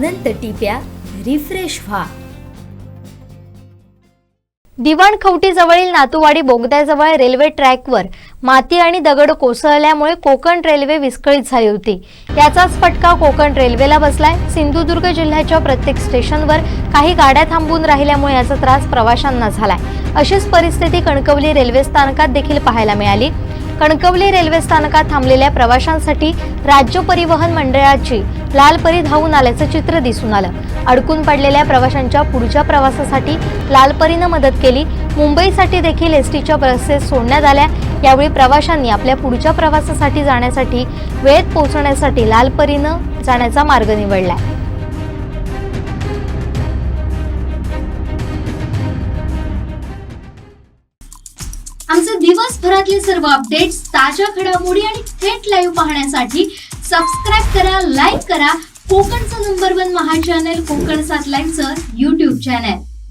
अनंत टिप्या refresh व्हा। दिवाणखवटी जवळील नातूवाडी बोगद्याजवळ railway ट्रॅकवर माती आणि दगड कोसळल्यामुळे कोकण रेल्वे विस्कळीत झाली होती। याचाच फटका कोकण रेल्वेला बसलाय। सिंधुदुर्ग जिल्ह्याच्या प्रत्येक स्टेशनवर काही गाड्या थांबून राहिल्यामुळे याचा त्रास प्रवाशांना झालाय। अशीच परिस्थिती कणकवली रेल्वे स्थानकात देखील पाहायला मिळाली। कणकवली रेल्वे स्थानकात थांबलेल्या प्रवाशांसाठी राज्य परिवहन मंडळाची लाल परी धावून आल्याचं चित्र दिसून आलं। अडकून पडलेल्या प्रवाशांच्या पुढच्या प्रवासासाठी लाल परीनं मदत केली। मुंबईसाठी देखील एसटीच्या बसेस सोडण्यात आल्या। यावेळी प्रवाशांनी आपल्या पुढच्या प्रवासासाठी जाण्यासाठी वेळेत पोहोचण्यासाठी लाल परीनं जाण्याचा मार्ग निवडला। आमचे दिवसभरातले सर्व अपडेट्स, ताज्या घडामोडी आणि थेट लाईव्ह पाहण्यासाठी सबस्क्राइब करा, लाईक करा कोकणचं नंबर 1 महा चॅनल कोकण 7 लाईव्हचं YouTube चॅनल।